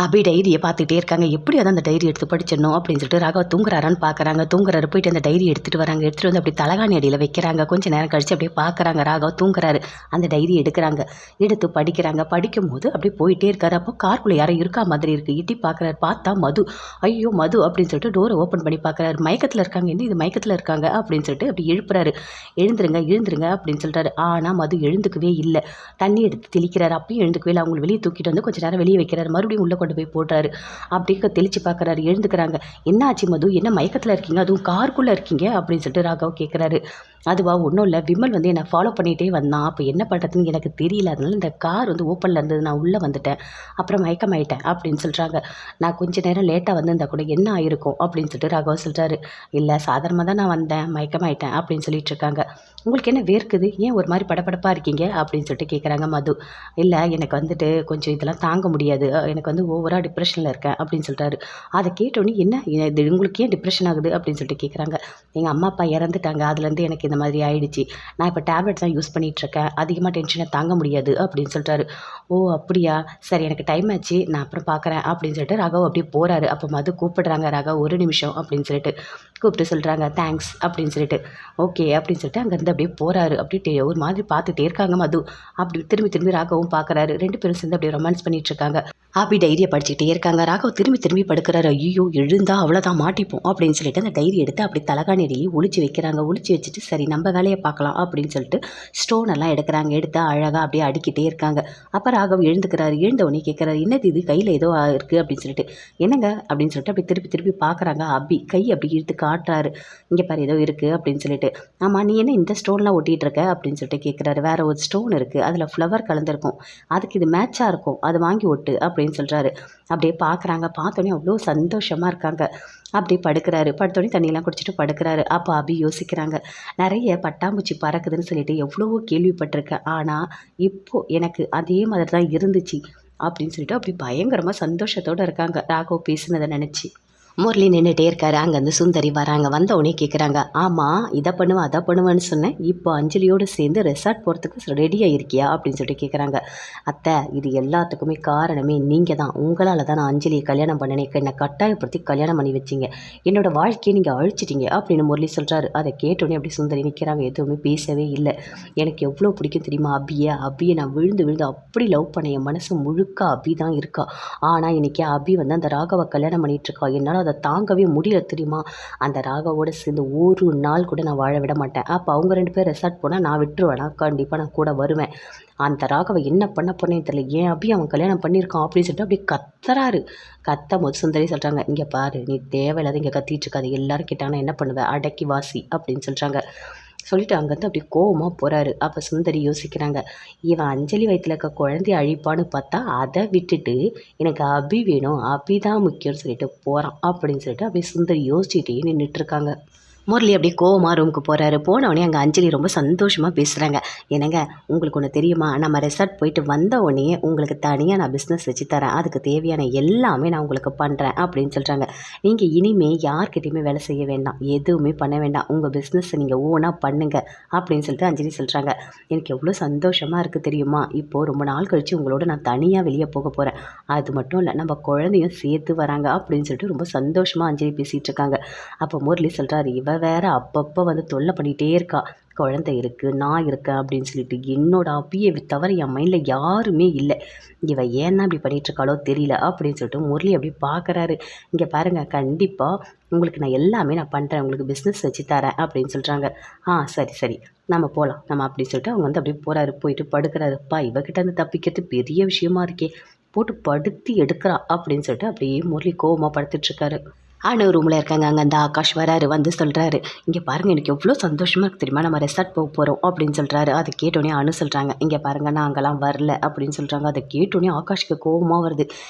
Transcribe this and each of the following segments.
அபி டைரியை பார்த்துட்டே இருக்காங்க. எப்படி அந்த டைரி எடுத்து படிச்சிடணும் அப்படின்னு சொல்லிட்டு ராகவ தூங்குறாரான்னு பார்க்குறாங்க. தூங்குறாரு. போயிட்டு அந்த டைரி எடுத்துகிட்டு வராங்க. எடுத்துகிட்டு வந்து அப்படி தலகாணி அடியில் வைக்கிறாங்க. கொஞ்சம் நேரம் கழித்து அப்படியே பார்க்குறாங்க. ராகவ தூங்குறாரு. அந்த டைரி எடுக்கிறாங்க. எடுத்து படிக்கிறாங்க. படிக்கும் போது அப்படியே போயிட்டே இருக்காரு. அப்போ காருக்குள்ளே யாரும் இருக்கா மாதிரி இருக்குது. இட்டி பார்க்குறாரு. பார்த்தா மது. ஐயோ மது அப்படின்னு சொல்லிட்டு டோரை ஓப்பன் பண்ணி பார்க்குறாரு. மயக்கத்தில் இருக்காங்க. என்ன இது மயக்கத்தில் இருக்காங்க அப்படின்னு சொல்லிட்டு அப்படி எழுப்புறாரு. எழுந்துருங்க அப்படின்னு சொல்லிட்டாரு. ஆனால் மது எழுந்துக்கவே இல்லை. தண்ணி எடுத்து தெளிக்கிறாரு. அப்பயும் எழுந்துக்கவே இல்லை. அவங்களை வெளியே தூக்கிட்டு வந்து கொஞ்சம் நேரம் வெளியே வைக்கிறாரு. மறுபடியும் உள்ள கொண்டு போய் போடுறாரு. அப்படியே தெளிச்சு பார்க்குறாரு. எழுந்துக்கிறாங்க. என்ன ஆச்சு மது, என்ன மயக்கத்தில் இருக்கீங்க, அதுவும் காருக்குள்ளே இருக்கீங்க அப்படின்னு சொல்லிட்டு ராகவ் கேட்குறாரு. அதுவா ஒன்றும் இல்லை, விமல் வந்து என்னை ஃபாலோ பண்ணிகிட்டே வந்தான். அப்போ என்ன பண்ணுறதுன்னு எனக்கு தெரியல. அதனால இந்த கார் வந்து ஓப்பனில் இருந்தது, நான் உள்ளே வந்துட்டேன். அப்புறம் மயக்கமாயிட்டேன் அப்படின்னு சொல்கிறாங்க. நான் கொஞ்சம் நேரம் லேட்டாக வந்திருந்தா கூட என்ன ஆயிருக்கும் அப்படின்னு சொல்லிட்டு ராகவ் சொல்கிறாரு. இல்லை சாதாரணமாக தான் நான் வந்தேன், மயக்கமாயிட்டேன் அப்படின்னு சொல்லிட்டு இருக்காங்க. உங்களுக்கு என்ன வேர்க்குது, ஏன் ஒரு மாதிரி படபடப்பாக இருக்கீங்க அப்படின்னு சொல்லிட்டு கேட்குறாங்க மது. இல்லை எனக்கு வந்துட்டு கொஞ்சம் இதெல்லாம் தாங்க முடியாது, எனக்கு வந்து ஓவராக டிப்ரெஷனில் இருக்கேன் அப்படின்னு சொல்கிறாரு. அதை கேட்டோன்னே என்ன இது உங்களுக்கு ஏன் டிப்ரெஷன் ஆகுது அப்படின்னு சொல்லிட்டு கேட்குறாங்க. எங்கள் அம்மா அப்பா இறந்துட்டாங்க, அதுலேருந்து எனக்கு இந்த மாதிரி ஆயிடுச்சு. நான் இப்போ டேப்லெட் தான் யூஸ் பண்ணிகிட்ருக்கேன், அதிகமாக டென்ஷனை தாங்க முடியாது அப்படின்னு சொல்லிட்டாரு. ஓ அப்படியா, சரி எனக்கு டைம் ஆச்சு, நான் அப்புறம் பார்க்குறேன் அப்படின்னு சொல்லிட்டு ராகவ் அப்படியே போகிறாரு. அப்போ மது கூப்பிடுறாங்க. ராகவ் ஒரு நிமிஷம் அப்படின்னு சொல்லிட்டு கூப்பிட்டு சொல்கிறாங்க. தேங்க்ஸ் அப்படின்னு சொல்லிட்டு ஓகே அப்படின்னு சொல்லிட்டு அங்கேருந்து அப்படியே போகிறாரு. அப்படியே ஒரு மாதிரி பார்த்துட்டே இருக்காங்க மது. அப்படி திரும்பி ராகவும் பார்க்குறாரு. 2 பேரும் சேர்ந்து அப்படியே ரொமான்ஸ் பண்ணிட்டு இருக்காங்க. அப்படி டைரியை படிச்சுக்கிட்டே இருக்காங்க. ராகவ் திரும்பி படுக்கிறாரு. ஐயோ எழுந்தா அவ்வளோதான் மாட்டிப்போம் அப்படின்னு சொல்லிட்டு அந்த டைரி எடுத்து அப்படி தலகாணியிலேயே ஒளிச்சு வைக்கிறாங்க. ஒளிச்சு வச்சுட்டு சரி நம்ம வேலையை பார்க்கலாம் அப்படின்னு சொல்லிட்டு ஸ்டோன் எல்லாம் எடுக்கிறாங்க. எடுத்து அழகாக அப்படியே அடிக்கிட்டே இருக்காங்க. அப்போ ராகவ் எழுந்துக்கிறாரு. எழுந்தவொடனே கேட்குறாரு, என்னது இது கையில் ஏதோ இருக்குது அப்படின்னு சொல்லிட்டு. என்னங்க அப்படின்னு சொல்லிட்டு அப்படி திருப்பி பார்க்குறாங்க. அபி கை அப்படி இழுத்து காட்டுறாரு. இங்கே பாரு ஏதோ இருக்குது அப்படின்னு சொல்லிட்டு. ஆமாம் நீ என்ன இந்த ஸ்டோன்லாம் ஒட்டிகிட்டு இருக்க அப்படின்னு சொல்லிட்டு கேட்குறாரு. வேறு ஒரு ஸ்டோன் இருக்குது, அதில் ஃப்ளவர் கலந்துருக்கும், அதுக்கு இது மேட்சாக இருக்கும், அது வாங்கி ஒட்டு அப்படின்னு சொல்கிறாரு. அப்படியே பார்க்குறாங்க. பார்த்தோன்னே அவ்வளோ சந்தோஷமாக இருக்காங்க. அப்படியே படுக்கிறாரு. படுத்தோடனே தண்ணியெல்லாம் குடிச்சிட்டு படுக்கிறாரு. அப்போ அபி யோசிக்கிறாங்க. நிறைய பட்டாம்பூச்சி பறக்குதுன்னு சொல்லிட்டு எவ்வளவோ கேள்விப்பட்டிருக்கேன், ஆனால் இப்போது எனக்கு அதே மாதிரி தான் இருந்துச்சு அப்படின்னு சொல்லிட்டு அப்படி பயங்கரமாக சந்தோஷத்தோடு இருக்காங்க ராகவ் பேசுனதை நினச்சி. முரளி நின்றுட்டே இருக்காரு. அங்கேருந்து சுந்தரி வராங்க. வந்தவொடனே கேட்குறாங்க, ஆமாம் இதை பண்ணுவேன் அதை பண்ணுவேன்னு சொன்னேன், இப்போ அஞ்சலியோடு சேர்ந்து ரெசார்ட் போகிறதுக்கு ரெடியாக இருக்கியா அப்படின்னு சொல்லிட்டு கேட்குறாங்க. அத்தை இது எல்லாத்துக்குமே காரணமே நீங்கள் தான், உங்களால் தான் நான் அஞ்சலியை கல்யாணம் பண்ணினேன், என்னை கட்டாயப்படுத்தி கல்யாணம் பண்ணி வச்சிங்க, என்னோடய வாழ்க்கையை நீங்கள் அழிச்சிட்டிங்க அப்படின்னு முரளி சொல்கிறாரு. அதை கேட்டோடனே அப்படி சுந்தரி நிற்கிறாங்க. எதுவுமே பேசவே இல்லை. எனக்கு எவ்வளோ பிடிக்கும் தெரியுமா அபியை நான் விழுந்து அப்படி லவ் பண்ணேன். என் மனசு முழுக்க அபி தான் இருக்கா. ஆனால் இன்றைக்கி அபி வந்து அந்த ராகவை கல்யாணம் பண்ணிகிட்ருக்கா. என்னால் அதை தாங்கவே முடியல தெரியுமா. அந்த ராகவோடு சேர்ந்து ஒரு நாள் கூட நான் வாழ விட மாட்டேன். அப்போ அவங்க 2 பேர் ரெசார்ட் போனால் நான் விட்டுருவேனா, கண்டிப்பாக நான் கூட வருவேன். அந்த ராகவை என்ன பண்ண போனேன்னு தெரியல, ஏன் அப்படி அவன் கல்யாணம் பண்ணியிருக்கான் அப்படின்னு சொல்லிட்டு அப்படியே கத்துறாரு. கத்த சுந்தரி சொல்கிறாங்க, இங்கே பாரு நீ தேவையில்லாத இங்கே கத்திட்டு இருக்காது, எல்லாரும் கேட்டாங்கன்னா என்ன பண்ணுவேன், அடக்கி வாசி அப்படின்னு சொல்கிறாங்க. சொல்லிட்டு அங்கேருந்து அப்படி கோவமாக போகிறாரு. அப்போ சுந்தரி யோசிக்கிறாங்க, இவன் அஞ்சலி வயிற்றில் இருக்க குழந்தைய அழிப்பான்னு பார்த்தா அதை விட்டுட்டு எனக்கு அபி வேணும், அபி தான் முக்கியம்னு சொல்லிட்டு போகிறான் அப்படின்னு சொல்லிட்டு அப்படியே சுந்தரி யோசிச்சுட்டே நின்றுட்டுருக்காங்க. முரளி அப்படியே கோவமாக ரூமுக்கு போகிறாரு. போனவொடனே அங்கே அஞ்சலி ரொம்ப சந்தோஷமாக பேசுகிறாங்க. என்னங்க உங்களுக்கு ஒன்று தெரியுமா, நம்ம ரெசார்ட் போயிட்டு வந்தவொடனே உங்களுக்கு தனியாக நான் பிஸ்னஸ் வச்சு தரேன், அதுக்கு தேவையான எல்லாமே நான் உங்களுக்கு பண்ணுறேன் அப்படின்னு சொல்கிறாங்க. நீங்கள் இனிமேல் யார்கிட்டையுமே வேலை செய்ய வேண்டாம், எதுவுமே பண்ண வேண்டாம், உங்கள் பிஸ்னஸை நீங்கள் ஓனாக பண்ணுங்கள் அப்படின்னு சொல்லிட்டு அஞ்சலி சொல்கிறாங்க. எனக்கு எவ்வளோ சந்தோஷமாக இருக்குது தெரியுமா, இப்போது ரொம்ப நாள் கழித்து உங்களோட நான் தனியாக வெளியே போக போகிறேன், அது மட்டும் இல்லை நம்ம குழந்தையும் சேர்த்து வராங்க அப்படின்னு சொல்லிட்டு ரொம்ப சந்தோஷமாக அஞ்சலி பேசிகிட்டு இருக்காங்க. அப்போ முரளி சொல்கிறாரு, வேற அப்பப்போ வந்து தொல்லை பண்ணிகிட்டே இருக்கா, குழந்தை இருக்குது நான் இருக்கேன் அப்படின்னு சொல்லிட்டு, என்னோட அபியை தவிர என் மைண்டில் யாருமே இல்லை, இவ ஏன் தான் இப்படி பண்ணிகிட்ருக்காளோ தெரியல அப்படின்னு சொல்லிட்டு முரளி அப்படி பார்க்குறாரு. இங்கே பாருங்கள் கண்டிப்பாக உங்களுக்கு நான் எல்லாமே நான் பண்ணுறேன், உங்களுக்கு பிஸ்னஸ் வச்சு தரேன் அப்படின்னு சொல்கிறாங்க. சரி நம்ம போகலாம் நம்ம அப்படின்னு சொல்லிட்டு அவங்க வந்து அப்படியே போகிறாரு. போயிட்டு படுக்கிறாருப்பா, இவகிட்ட வந்து தப்பிக்கிறது பெரிய விஷயமா இருக்கே, போட்டு படுத்தி எடுக்கிறா அப்படின்னு சொல்லிட்டு அப்படியே முரளி கோவமாக படுத்துட்ருக்காரு. அணு ரூமில் இருக்காங்க. அங்கே அந்த ஆகாஷ் வராரு. வந்து சொல்கிறாரு, இங்கே பாருங்கள் எனக்கு எவ்வளோ சந்தோஷமாக இருக்குது தெரியுமா, நம்ம ரெசார்ட் போக போகிறோம் அப்படின்னு சொல்கிறாரு. அதை கேட்டோன்னே அணு சொல்கிறாங்க, இங்கே பாருங்கள் நான் அங்கெல்லாம் வரல அப்படின்னு சொல்கிறாங்க. அதை கேட்டோன்னே ஆகாஷ்க்கு கோபமாக வருது.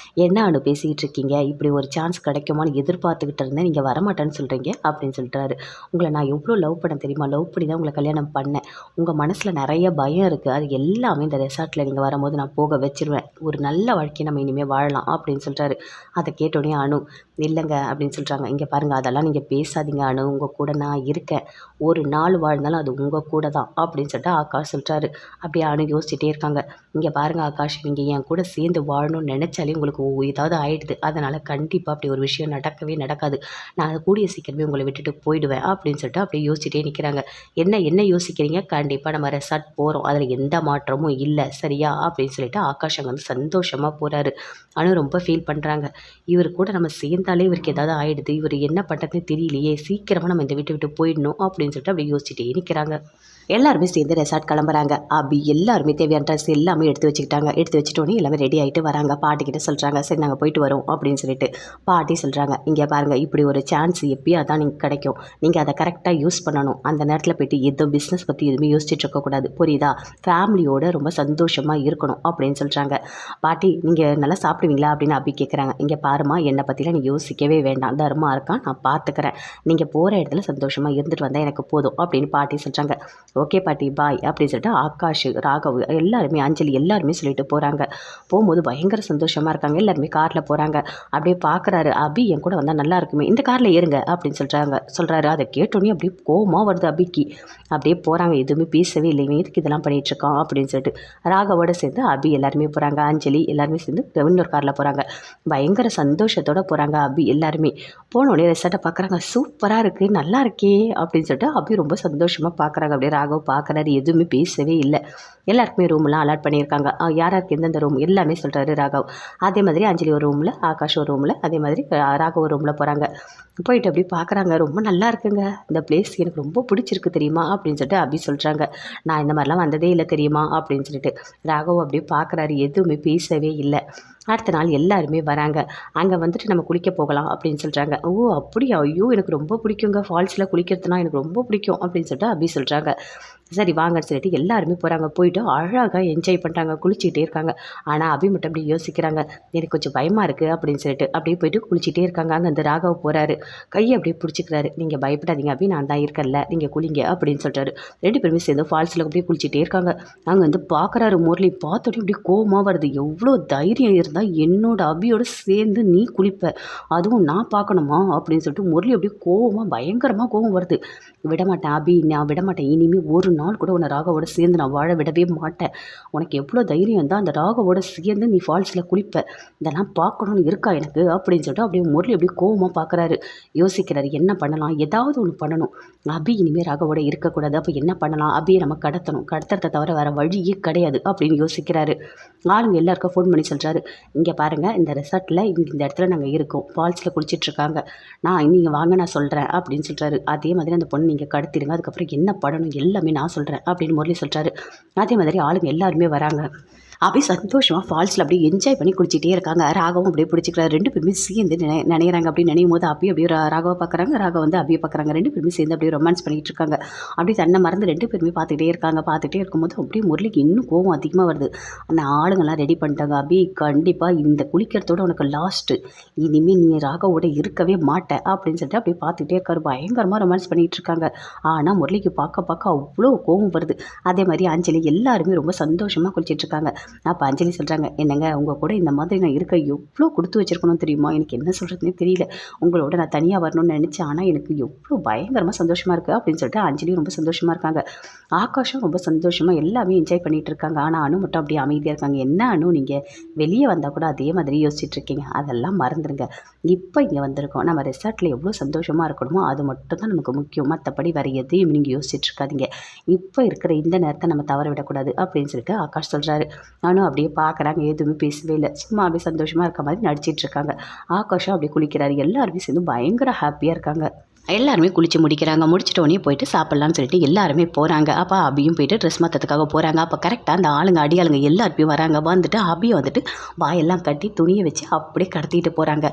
என்ன அணு பேசிக்கிட்டு இருக்கீங்க, இப்படி ஒரு சான்ஸ் கிடைக்குமான்னு எதிர்பார்த்துக்கிட்டு இருந்தேன், நீங்கள் வரமாட்டேன்னு சொல்கிறீங்க அப்படின்னு சொல்கிறாரு. உங்களை நான் எவ்வளோ லவ் பண்ண தெரியுமா, லவ் பண்ணி தான் உங்களை கல்யாணம் பண்ணேன், உங்கள் மனசில் நிறைய பயம் இருக்குது, அது எல்லாமே இந்த ரெசார்ட்டில் நீங்கள் வரும்போது நான் போக வச்சிருவேன், ஒரு நல்ல வாழ்க்கையை நம்ம இனிமேல் வாழலாம் அப்படின்னு சொல்கிறாரு. அதை கேட்டோன்னே அணு இல்லைங்க அப்படின்னு சொல்கிறாங்க, இங்கே பாருங்கள் அதெல்லாம் நீங்கள் பேசாதீங்க அனு, உங்கள் கூட நான் இருக்கேன், ஒரு நாள் வாழ்ந்தாலும் அது உங்கள் கூட தான் அப்படின்னு சொல்லிட்டு ஆகாஷ் சொல்கிறாரு. அப்படியே அனு யோசிச்சுட்டே இருக்காங்க. இங்கே பாருங்கள் ஆகாஷ், நீங்கள் என் கூட சேர்ந்து வாழணும்னு நினச்சாலே உங்களுக்கு ஏதாவது ஆகிடுது, அதனால் கண்டிப்பாக அப்படி ஒரு விஷயம் நடக்கவே நடக்காது, நான் கூடிய சீக்கிரமே உங்களை விட்டுட்டு போயிடுவேன் அப்படின்னு சொல்லிட்டு அப்படியே யோசிச்சுட்டே நிற்கிறாங்க. என்ன யோசிக்கிறீங்க? கண்டிப்பாக நம்ம ரெசார்ட் போகிறோம், அதில் எந்த மாற்றமும் இல்லை சரியா அப்படின்னு சொல்லிட்டு ஆகாஷ் அங்கே வந்து சந்தோஷமாக போகிறாரு. ஆனால் ரொம்ப ஃபீல் பண்ணுறாங்க. இவர் கூட நம்ம சேர்ந்தாலே இவருக்கு ஏதாவது ஆகிடுது, இவர் என்ன பண்ணுறதுன்னு தெரியலையே, சீக்கிரமாக நம்ம இந்த வீட்டை விட்டு போயிடணும் அப்படின்னு சொல்லிட்டு அப்படியே யோசிச்சுட்டே நிற்கிறாங்க. எல்லாருமே சேர்ந்து ரெசார்ட் கிளம்புறாங்க. அப்படி எல்லாருமே தேவையான ட்ரெஸ் எல்லாமே எடுத்து வச்சுக்கிட்டாங்க. எடுத்து வச்சுட்டோன்னே எல்லாமே ரெடி ஆகிட்டு வராங்க. பாட்டிக்கிட்ட சொல்கிறாங்க, சரி நாங்கள் போயிட்டு வரோம் அப்படின்னு சொல்லிட்டு. பாட்டி சொல்கிறாங்க, இங்கே பாருங்கள், இப்படி ஒரு சான்ஸ் எப்பயும் அதான் நீங்கள் கிடைக்கும், நீங்கள் அதை கரெக்டாக யூஸ் பண்ணணும், அந்த நேரத்தில் போய்ட்டு எதுவும் பிஸ்னஸ் பற்றி எதுவுமே யோசிச்சுட்டு இருக்கக்கூடாது, புரியுதா, ஃபேமிலியோட ரொம்ப சந்தோஷமாக இருக்கணும் அப்படின்னு சொல்கிறாங்க. பாட்டி நீங்கள் நல்லா சாப்பிடுவீங்களா அப்படின்னு அபி கேட்குறாங்க. இங்கே பாருமா, என்னை பற்றிலாம் நீ யோசிக்கவே வேண்டாம், தர்மா இருக்கான், நான் பார்த்துக்கிறேன், நீங்கள் போகிற இடத்துல சந்தோஷமாக இருந்துட்டு வந்தால் எனக்கு போதும் அப்படின்னு பாட்டி சொல்கிறாங்க. ஓகே பாட்டி பாய் அப்படின்னு சொல்லிட்டு ஆகாஷ், ராகவ் எல்லாருமே, அஞ்சலி எல்லாருமே சொல்லிட்டு போகிறாங்க. போகும்போது பயங்கர சந்தோஷமாக இருக்காங்க. எல்லாருமே காரில் போகிறாங்க. அப்படியே பார்க்குறாரு, அபி என் கூட வந்தால் நல்லா இருக்குமே, இந்த காரில் ஏறுங்க அப்படின்னு சொல்கிறாரு. அதை கேட்டோன்னே அப்படியே கோவமாக வருது அபிக்கு. அப்படியே போகிறாங்க, எதுவுமே பேசவே இல்லைங்க, எதுக்கு இதெல்லாம் பண்ணிகிட்ருக்கோம் அப்படின்னு சொல்லிட்டு. ராகவோட சேர்ந்து அபி எல்லாருமே போகிறாங்க. அஞ்சலி எல்லாருமே சேர்ந்து இன்னொரு காரில் போகிறாங்க. பயங்கர சந்தோஷத்தோடு போகிறாங்க அபி எல்லாருமே. போனோடனே ரெசார்ட்டை பார்க்குறாங்க, சூப்பராக இருக்குது, நல்லா இருக்கே அப்படின்னு சொல்லிட்டு அபி ரொம்ப சந்தோஷமாக பார்க்குறாங்க. அப்படியே ராகவ் பார்க்குறாரு, எதுவுமே பேசவே இல்லை. எல்லாருக்குமே ரூம்லாம் அலாட் பண்ணியிருக்காங்க. யாருக்கு எந்தெந்த ரூம் எல்லாமே சொல்கிறாரு ராகவ். அதே மாதிரி அஞ்சலி ஒரு ரூமில், ஆகாஷ் ஒரு ரூமில், அதே மாதிரி ராகவ் ஒரு ரூமில் போகிறாங்க. போயிட்டு அப்படி பார்க்குறாங்க, ரொம்ப நல்லா இருக்குங்க இந்த பிளேஸ், எனக்கு ரொம்ப பிடிச்சிருக்கு தெரியுமா அப்படின்னு சொல்லிட்டு அபி சொல்கிறாங்க. நான் இந்த மாதிரிலாம் வந்ததே இல்லை தெரியுமா அப்படின்னு சொல்லிட்டு. ராகவ் அப்படியே பார்க்குறாரு, எதுவுமே பேசவே இல்லை. அடுத்த நாள் எல்லாருமே வராங்க. அங்கே வந்துட்டு நம்ம குளிக்க போகலாம் அப்படின்னு சொல்கிறாங்க. ஓ அப்படியா, ஐயோ எனக்கு ரொம்ப பிடிக்குங்க, ஃபால்ஸில் குளிக்கிறதுனா எனக்கு ரொம்ப பிடிக்கும் அப்படின்னு சொல்லிட்டு அபி சொல்கிறாங்க. சரி வாங்கன்னு சொல்லிட்டு எல்லாருமே போகிறாங்க. போயிட்டு அழகாக என்ஜாய் பண்ணுறாங்க, குளிச்சுக்கிட்டே இருக்காங்க. ஆனால் அபி மட்டும் அப்படி யோசிக்கிறாங்க, எனக்கு கொஞ்சம் பயமாக இருக்குது அப்படின்னு சொல்லிட்டு. அப்படியே போயிட்டு குளிச்சுட்டே இருக்காங்க. அங்கே அந்த ராகவ் போகிறாரு, கையை அப்படியே பிடிச்சிக்கிறாரு. நீங்கள் பயப்படாதீங்க அபி, நான் தான் இருக்கல, நீங்கள் குளிங்க அப்படின்னு சொல்கிறாரு. ரெண்டு பேருமே சேர்ந்து ஃபால்ஸில் அப்படியே குளிச்சுட்டே இருக்காங்க. அங்கே வந்து பார்க்குறாரு முரளி. பார்த்தோன்னே அப்படியே கோவமாக வருது, எவ்வளோ தைரியம் இருந்தால் என்னோட அபியோடு சேர்ந்து நீ குளிப்ப, அதுவும் நான் பார்க்கணுமா அப்படின்னு சொல்லிட்டு முரளி அப்படியே கோவமாக, பயங்கரமாக கோவம் வருது. விடமாட்டேன் அபி, நான் விடமாட்டேன், இனிமேல் ஒரு நாள் கூட உன்னை ராகவோட சேர்ந்து நான் வாழ விடவே மாட்டேன், உனக்கு எவ்வளோ தைரியம் தான் அந்த ராகவோட சேர்ந்து நீ ஃபால்ஸில் குளிப்ப, இதெல்லாம் பார்க்கணுன்னு இருக்கா எனக்கு அப்படின்னு சொல்லிட்டு அப்படியே முரளி அப்படியே கோவமாக பார்க்குறாரு. யோசிக்கிறாரு, என்ன பண்ணலாம், ஏதாவது ஒன்று பண்ணணும், அபி இனிமேல் ராகவோட இருக்கக்கூடாது, அப்போ என்ன பண்ணலாம், அபியை நம்ம கடத்தணும், கடத்துறதை தவிர வேறு வழியே கிடையாது அப்படின்னு யோசிக்கிறாரு. ஆளுங்க எல்லாருக்கும் ஃபோன் பண்ணி சொல்கிறாரு, இங்கே பாருங்கள், இந்த ரெசார்ட்டில் இந்த இடத்துல நாங்கள் இருக்கோம், ஃபால்ஸில் குளிச்சிட்ருக்காங்க, நீங்கள் வாங்க நான் சொல்கிறேன் அப்படின்னு சொல்கிறாரு. அதே மாதிரி அந்த பொண்ணு நீங்கள் கடத்திடுங்க, அதுக்கப்புறம் என்ன பண்ணணும் எல்லாமே நான் சொல்கிறேன் அப்படின்னு முரளி சொல்கிறாரு. அதே மாதிரி ஆளுங்க எல்லாருமே வராங்க. அப்படியே சந்தோஷமாக ஃபால்ஸில் அப்படியே என்ஜாய் பண்ணி குளிச்சிட்டே இருக்காங்க. ராகவும் அப்படியே பிடிச்சிக்கிறாரு. ரெண்டு பேருமே சேர்ந்து நினைக்கிறாங்க. அப்படின்னு நினையும் போது அப்படியே ராகவை பார்க்குறாங்க, ராகவ வந்து அப்படியே பார்க்குறாங்க. ரெண்டு பேருமே சேர்ந்து அப்படியே ரொமான்ஸ் பண்ணிகிட்டு இருக்காங்க. அப்படியே தன்னை மறந்து ரெண்டு பேருமே பார்த்துக்கிட்டே இருக்காங்க. பார்த்துக்கிட்டே இருக்கும்போது அப்படியே முரளிக்கு இன்னும் கோவம் அதிகமாக வருது. அந்த ஆளுங்கள்லாம் ரெடி பண்ணிட்டாங்க. அபி கண்டிப்பாக இந்த குளிக்கிறதோட உனக்கு லாஸ்ட்டு, இனிமேல் நீ ராகவோட இருக்கவே மாட்டேன் அப்படின்னு சொல்லிட்டு அப்படியே பார்த்துக்கிட்டே இருக்காரு. பயங்கரமாக ரொமான்ஸ் பண்ணிகிட்டு இருக்காங்க. ஆனால் முரளிக்கு பார்க்க அவ்வளோ கோவம் வருது. அதே மாதிரி அஞ்சலி எல்லாருமே ரொம்ப சந்தோஷமாக குளிச்சிட்டு இருக்காங்க. அப்போ அஞ்சலி சொல்கிறாங்க, என்னங்க உங்கள் கூட இந்த மாதிரி நான் இருக்க எவ்வளோ கொடுத்து வச்சுருக்கணும் தெரியுமா, எனக்கு என்ன சொல்கிறதுனே தெரியல, உங்களோட நான் தனியாக வரணும்னு நினச்சேன், ஆனால் எனக்கு எவ்வளோ பயங்கரமாக சந்தோஷமாக இருக்குது அப்படின்னு சொல்லிட்டு அஞ்சலியும் ரொம்ப சந்தோஷமாக இருக்காங்க. ஆகாஷும் ரொம்ப சந்தோஷமாக எல்லாமே என்ஜாய் பண்ணிகிட்டு இருக்காங்க. ஆனால் அனு மட்டும் அப்படியே அமைதியாக இருக்காங்க. என்ன அனு, நீங்கள் வெளியே வந்தால் கூட அதே மாதிரி யோசிச்சுட்டு இருக்கீங்க, அதெல்லாம் மறந்துடுங்க, இப்போ இங்கே வந்திருக்கோம், நம்ம ரெசார்ட்டில் எவ்வளோ சந்தோஷமாக இருக்கணுமோ அது மட்டும் தான் நமக்கு முக்கியம், மற்றபடி வேறு எதையும் நீங்கள் யோசிச்சுட்டு இருக்காதீங்க, இப்போ இருக்கிற இந்த நேரத்தை நம்ம தவற விடக்கூடாது அப்படின்னு சொல்லிட்டு ஆகாஷ் சொல்கிறாரு. நானும் அப்படியே பார்க்குறாங்க, எதுவுமே பேசவே இல்லை, சும்மா அப்படியே சந்தோஷமாக இருக்க மாதிரி நடிச்சிட்டு இருக்காங்க. ஆகாஷும் அப்படியே குளிக்கிறாரு. எல்லாருமே சேர்ந்து பயங்கர ஹாப்பியாக இருக்காங்க. எல்லாருமே குளித்து முடிக்கிறாங்க. முடிச்சிட்டோடனே போயிட்டு சாப்பிட்லான்னு சொல்லிட்டு எல்லாருமே போகிறாங்க. அப்போ அபியும் போயிட்டு ட்ரெஸ் மாற்றத்துக்காக போகிறாங்க. அப்போ கரெக்டாக அந்த அடியாளுங்க எல்லாருமே வராங்க. வந்துட்டு அபியை வந்துட்டு வாயெல்லாம் கட்டி துணியை வச்சு அப்படியே கடத்திட்டு போகிறாங்க.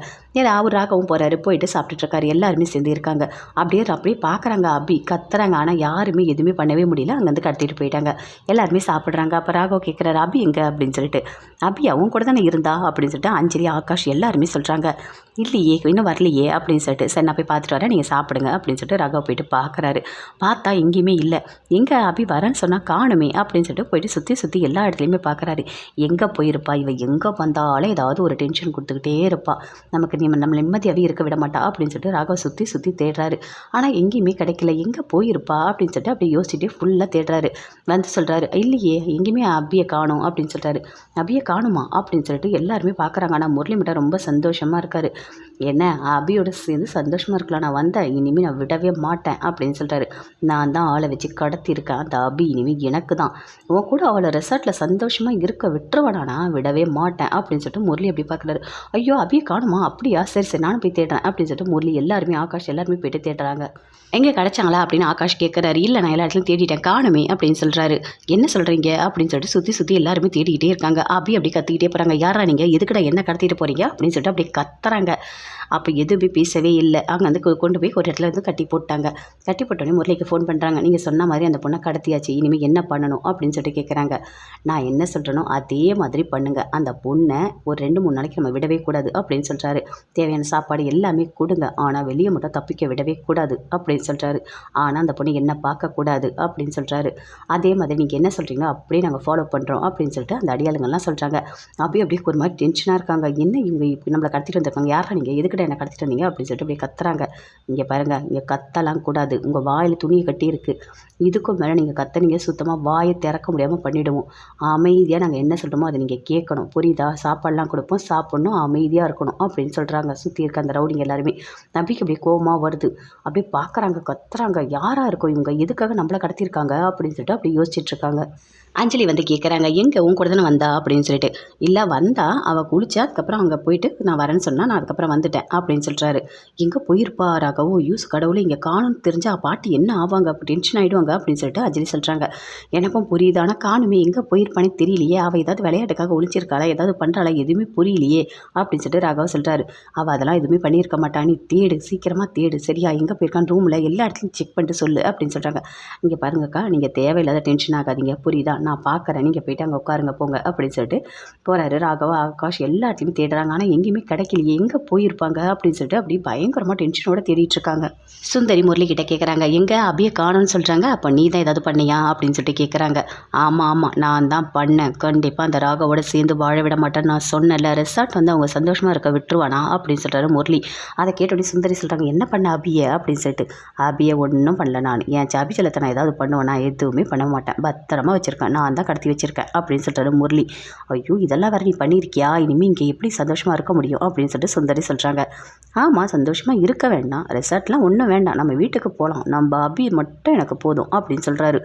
அவர் ராகவும் போகிறாரு. போயிட்டு சாப்பிட்டுட்ருக்காரு. எல்லாருமே சேர்ந்து இருக்காங்க. அப்படியே பார்க்குறாங்க. அபி கத்துறாங்க. ஆனால் யாருமே எதுவுமே பண்ணவே முடியல. அங்கேருந்து கடத்திட்டு போயிட்டாங்க. எல்லாருமே சாப்பிட்றாங்க. அப்போ ராகவ் கேட்குறாரு, அபி எங்கே அப்படின்னு சொல்லிட்டு. அபி அவங்க கூட தானே இருந்தா அப்படின்னு சொல்லிட்டு அஞ்சலி, ஆகாஷ் எல்லாருமே சொல்கிறாங்க. இல்லையே, இன்னும் வரலையே அப்படின்னு சொல்லிட்டு. சரி நான் போய் பார்த்துட்டு வரேன், நீங்கள் சாப்பிடுங்க அப்படின்னு சொல்லிட்டு ராகவ் போயிட்டு பார்க்குறாரு. பார்த்தா எங்கேயுமே இல்லை. எங்கே அபி வரேன்னு சொன்னால் காணுமே அப்படின்னு சொல்லிட்டு போயிட்டு சுற்றி எல்லா இடத்துலையுமே பார்க்குறாரு. எங்கே போயிருப்பா இவ, எங்கே வந்தாலும் ஏதாவது ஒரு டென்ஷன் கொடுத்துக்கிட்டே இருப்பா, நமக்கு நம்ம நிம்மதியாகவே இருக்க விட மாட்டா அப்படின்னு சொல்லிட்டு ராகவ் சுற்றி தேடுறாரு. ஆனால் எங்கேயுமே கிடைக்கல. எங்கே போயிருப்பா அப்படின்னு சொல்லிட்டு அப்படியே யோசிச்சுட்டே ஃபுல்லாக தேடுறாரு. வந்து சொல்கிறாரு, இல்லையே எங்கேயுமே அபியை காணோம் அப்படின்னு சொல்கிறாரு. அபியை காணுமா அப்படின்னு சொல்லிட்டு எல்லாருமே பார்க்குறாங்க. ஆனால் முரளி மட்டும் ரொம்ப சந்தோஷமாக இருக்கார். என்ன அபியோட சேர்ந்து சந்தோஷமாக இருக்கலாம், நான் வந்தேன், இனிமேல் நான் விடவே மாட்டேன் அப்படின்னு சொல்கிறாரு. நான் தான் ஆளை வச்சு கடத்தியிருக்கேன், அந்த அபி இனிமேல் எனக்கு தான், உன் கூட அவளை ரெசார்ட்டில் சந்தோஷமாக இருக்க விட்டுருவானா, நான் விடவே மாட்டேன் அப்படின்னு சொல்லிட்டு முரளி அப்படி பார்க்குறாரு. ஐயோ அபியை காணுமா, அப்படியா, சரி நானும் போய் தேடுறேன் அப்படின்னு சொல்லிட்டு முரளி எல்லாருமே ஆகாஷ் எல்லாருமே போயிட்டு தேடுறாங்க. எங்கே கிடச்சாங்களா அப்படின்னு ஆகாஷ் கேட்குறாரு. இல்லை நான் எல்லா இடத்துலையும் தேடிட்டேன், காணுமே அப்படின்னு சொல்கிறாரு. என்ன சொல்கிறீங்க அப்படின்னு சொல்லிட்டு சுற்றி எல்லாருமே தேடிக்கிட்டே இருக்காங்க. அப்படி கத்திக்கிட்டே போகிறாங்க. யாரா நீங்கள், எதுக்குடா என்ன கடத்திட்டு போகிறீங்க அப்படின்னு சொல்லிட்டு அப்படியே கத்துறாங்க. அப்போ எதுவுமே பேசவே இல்லை. அங்கே வந்து கொண்டு போய் ஒரு இடத்துல வந்து கட்டி போட்டாங்க. கட்டி போட்டோடனே முரளிக்கு ஃபோன் பண்ணுறாங்க. நீங்கள் சொன்ன மாதிரி அந்த பொண்ணை கடத்தியாச்சு, இனிமேல் என்ன பண்ணணும் அப்படின்னு சொல்லிட்டு கேட்குறாங்க. நான் என்ன சொல்கிறேனோ அதே மாதிரி பண்ணுங்கள், அந்த பொண்ணை ஒரு 2-3 நாளைக்கு நம்ம விடவே கூடாது அப்படின்னு சொல்கிறாரு. தேவையான சாப்பாடு எல்லாமே கொடுங்க, ஆனால் வெளியே மட்டும் தப்பிக்க விடவே கூடாது அப்படின்னு சொல்கிறாரு. ஆனால் அந்த பொண்ணு என்ன பார்க்கக்கூடாது அப்படின்னு சொல்கிறாரு. அதே மாதிரி நீங்கள் என்ன சொல்கிறீங்களோ அப்படியே நாங்கள் ஃபாலோ பண்ணுறோம் அப்படின்னு சொல்லிட்டு அந்த அடியாளுங்கள்லாம் சொல்கிறாங்க. அப்படியே ஒரு மாதிரி டென்ஷனாக இருக்காங்க. என்ன இவங்க இப்படி நம்மளை கடத்திட்டு வந்திருக்காங்க, யாரா நீங்கள், எதுக்கிட்ட என்ன கடத்திட்டு வந்தீங்க அப்படின்னு சொல்லிட்டு அப்படியே கத்துறாங்க. இங்கே பாருங்கள், இங்கே கத்தலாம் கூடாது, உங்கள் வாயில் துணியை கட்டி இருக்குது, இதுக்கும் மேலே நீங்கள் கத்துனீங்க சுத்தமாக வாயை திறக்க முடியாமல் பண்ணிவிடுவோம். அமைதியாக நாங்கள் என்ன சொல்கிறோமோ அதை நீங்கள் கேட்கணும், புரியுதா, சாப்பாடெலாம் கொடுப்போம், சாப்பிட்ணும், அமைதியாக இருக்கணும் அப்படின்னு சொல்கிறாங்க. சுற்றி இருக்க அந்த ரவுடிங்க எல்லாருமே. நம்பிக்கை அப்படியே கோவமாக வருது. அப்படியே பார்க்குறாங்க, கத்துறாங்க. யாராக இருக்கும் இவங்க, எதுக்காக நம்மளை கடத்தியிருக்காங்க அப்படின்னு சொல்லிட்டு அப்படி யோசிச்சுட்ருக்காங்க. அஞ்சலி வந்து கேட்குறாங்க, எங்கே உன் கூட தானே வந்தா அப்படின்னு சொல்லிட்டு. இல்லை வந்தா, அவள் குளிச்சா, அதுக்கப்புறம் அங்கே போயிட்டு நான் வரேன்னு சொன்னால் நான் அதுக்கப்புறம் வந்துட்டேன் அப்படின்னு சொல்கிறாரு. எங்கே போயிருப்பா ராகவோ, யூஸ் கடவுளை இங்கே காணும்னு தெரிஞ்சா பாட்டி என்ன ஆவாங்க, அப்போ டென்ஷன் ஆகிடுவாங்க அப்படின்னு சொல்லிட்டு அஞ்சலி சொல்கிறாங்க. எனக்கும் புரியுது, ஆனால் காணுமே, எங்கே போயிருப்பானே தெரியலையே, அவள் ஏதாவது விளையாட்டுக்காக ஒழிச்சிருக்காளா, ஏதாவது பண்ணுறாளா, எதுவுமே புரியலையே அப்படின்னு சொல்லிட்டு ராகவ் சொல்கிறாரு. அவள் அதெல்லாம் எதுவுமே பண்ணியிருக்க மாட்டா, நீ தேடு, சீக்கிரமாக தேடு, சரியா, எங்கே போயிருக்கான்னு ரூமில் எல்லா இடத்துலையும் செக் பண்ணிட்டு சொல்லு அப்படின்னு சொல்கிறாங்க. இங்கே பாருங்கக்கா, நீங்கள் தேவையில்லாத டென்ஷன் ஆகாதீங்க, புரியுதா, நான் பார்க்குறேன், நீங்கள் போயிட்டு அங்கே உட்காருங்க போங்க அப்படின்னு சொல்லிட்டு போகிறாரு. ராகவா ஆகாஷ் எல்லா இடத்துலையும் தேடுறாங்க. ஆனால் எங்கேயுமே கிடைக்கலையே, எங்கே போயிருப்பாங்க அப்படின்னு சொல்லிட்டு அப்படி பயங்கரமாக டென்ஷனோட தேடிட்டு இருக்காங்க. சுந்தரி முரளி கிட்ட கேட்குறாங்க, எங்கே அபியை காணும்னு சொல்கிறாங்க, அப்போ நீ தான் ஏதாவது பண்ணியா அப்படின்னு சொல்லிட்டு கேட்குறாங்க. ஆமாம் நான் தான் பண்ணேன், கண்டிப்பாக அந்த ராகவோட சேர்ந்து வாழ விட மாட்டேன்னு நான் சொன்னேன்ல, ரெசார்ட் வந்து அவங்க சந்தோஷமாக இருக்க விட்டுருவானா அப்படின்னு சொல்கிறாரு முரளி. அதை கேட்டோடனே சுந்தரி சொல்கிறாங்க, என்ன பண்ண அபியை அப்படின்னு சொல்லிட்டு. அபியை ஒன்றும் பண்ணல, நான் என் சாபி செல்லத்தை நான் ஏதாவது பண்ணுவேன், நான் எதுவுமே பண்ண மாட்டேன், பத்திரமா வச்சுருக்கேன், நான் தான் கடத்தி வச்சுருக்கேன் அப்படின்னு சொல்லிட்டு முரளி. ஐயோ இதெல்லாம் வேறு நீ பண்ணியிருக்கியா, இனிமேல் இங்கே எப்படி சந்தோஷமாக இருக்க முடியும் அப்படின்னு சொல்லிட்டு சுந்தரி சொல்கிறாங்க. ஆமாம் சந்தோஷமாக இருக்க வேண்டாம், ரெசார்ட்லாம் ஒன்றும் வேண்டாம், நம்ம வீட்டுக்கு போகலாம், நம்ம அபி மட்டும் எனக்கு போதும் அப்படின்னு சொல்கிறாரு.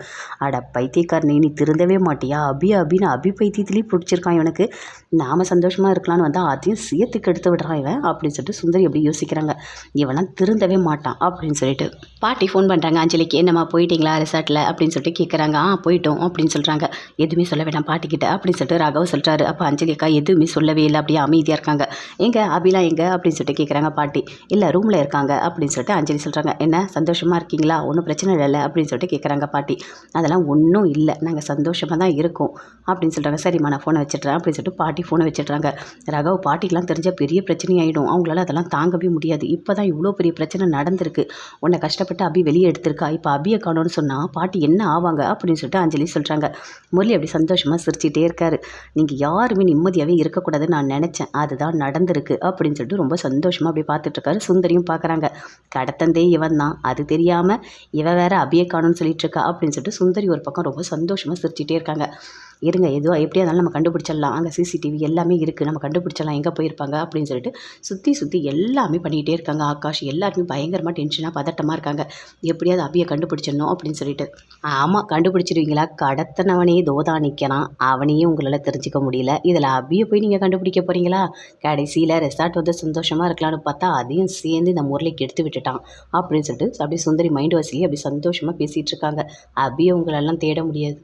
அட பைத்தியக்காரனே, நீ திருந்தவே மாட்டியா, அபின்னு அபி பைத்தியத்துலேயும் பிடிச்சிருக்கான் இவனுக்கு, நாம் சந்தோஷமாக இருக்கலான்னு வந்தால் அதையும் சேர்த்துக்கு எடுத்து விடுறான் இவன் அப்படின்னு சொல்லிட்டு சுந்தரி அப்படி யோசிக்கிறாங்க. இவெல்லாம் திருந்தவே மாட்டான் அப்படின்னு சொல்லிட்டு பாட்டி ஃபோன் பண்ணுறாங்க அஞ்சலிக்கு. என்னம்மா போயிட்டீங்களா ரெசார்ட்டில் அப்படின்னு சொல்லிட்டு கேட்குறாங்க. போயிட்டோம் அப்படின்னு சொல்கிறாங்க. எதுவுமே சொல்ல வேண்டாம் பாட்டிக்கிட்ட அப்படின்னு சொல்லிட்டு ராகவ் சொல்கிறாரு. அப்போ அஞ்சலி அக்கா எதுவுமே சொல்லவே இல்லை, அப்படியே அமைதியாக இருக்காங்க. எங்கே அபிலாம் எங்கே அப்படின்னு சொல்லிட்டு கேட்குறாங்க பாட்டி. இல்லை ரூமில் இருக்காங்க அப்படின்னு சொல்லிட்டு அஞ்சலி சொல்கிறாங்க. என்ன சந்தோஷமாக இருக்கீங்களா, ஒன்றும் பிரச்சனை இல்லை அப்படின்னு சொல்லிட்டு கேட்குறாங்க பாட்டி. அதெல்லாம் ஒன்றும் இல்லை, நாங்கள் சந்தோஷமாக தான் இருக்கோம் அப்படின்னு சொல்கிறாங்க. சரிம்மா நான் ஃபோனை வச்சிடுறேன் அப்படின்னு சொல்லிட்டு பாட்டி ஃபோனை வச்சிடுறாங்க. ராகவ் பாட்டிக்கெலாம் தெரிஞ்சால் பெரிய பிரச்சனையாயிடும், அவங்களால அதெல்லாம் தாங்கவே முடியாது. இப்போ தான் இவ்வளோ பெரிய பிரச்சனை நடந்திருக்கு, உன்னை கஷ்டப்பட்டு அபி வெளியே எடுத்திருக்கா, இப்போ அபியை காணோன்னு சொன்னால் பாட்டி என்ன ஆவாங்க அப்படின்னு சொல்லிட்டு அஞ்சலி சொல்கிறாங்க. முரளி அப்படி சந்தோஷமாக சிரிச்சிட்டே இருக்காரு. நீங்கள் யாருமே நிம்மதியாகவே இருக்கக்கூடாதுன்னு நான் நினச்சேன், அதுதான் நடந்திருக்கு அப்படின்னு சொல்லிட்டு ரொம்ப சந்தோஷமாக அப்படி பார்த்துட்ருக்காரு. சுந்தரியும் பார்க்குறாங்க. கடத்தந்தே இவன் தான், அது தெரியாமல் இவன் வேற அபியை காணும்னு சொல்லிட்டு இருக்கா அப்படின்னு சொல்லிட்டு சுந்தரி ஒரு பக்கம் ரொம்ப சந்தோஷமாக சிரிச்சிட்டே இருக்காங்க. இருங்க எதுவும் எப்படியா இருந்தாலும் நம்ம கண்டுபிடிச்சிடலாம், அங்கே சிசிடிவி எல்லாமே இருக்குது, நம்ம கண்டுபிடிச்சிடலாம் எங்கே போயிருப்பாங்க அப்படின்னு சொல்லிட்டு சுற்றி எல்லாமே பண்ணிகிட்டே இருக்காங்க. ஆகாஷ் எல்லாருமே பயங்கரமாக டென்ஷனாக பதட்டமாக இருக்காங்க. எப்படியாவது அபியை கண்டுபிடிச்சிடணும் அப்படின்னு சொல்லிட்டு. ஆமாம் கண்டுபிடிச்சிடுவீங்களா, கடத்தினவனே தோதா நிற்கிறான், அவனையும் உங்களால் தெரிஞ்சிக்க முடியல, இதில் அபியை போய் நீங்கள் கண்டுபிடிக்க போகிறீங்களா. கடைசியில் ரெசார்ட் வந்து சந்தோஷமாக இருக்கலாம்னு பார்த்தா அதையும் சேர்ந்து இந்த முரளிக்கு எடுத்து விட்டுட்டான் அப்படின்னு சொல்லிட்டு அப்படியே சுந்தரி மைண்ட் வாசிலேயே அப்படி சந்தோஷமாக பேசிகிட்டு இருக்காங்க. அபியை உங்களெல்லாம் தேட முடியாது.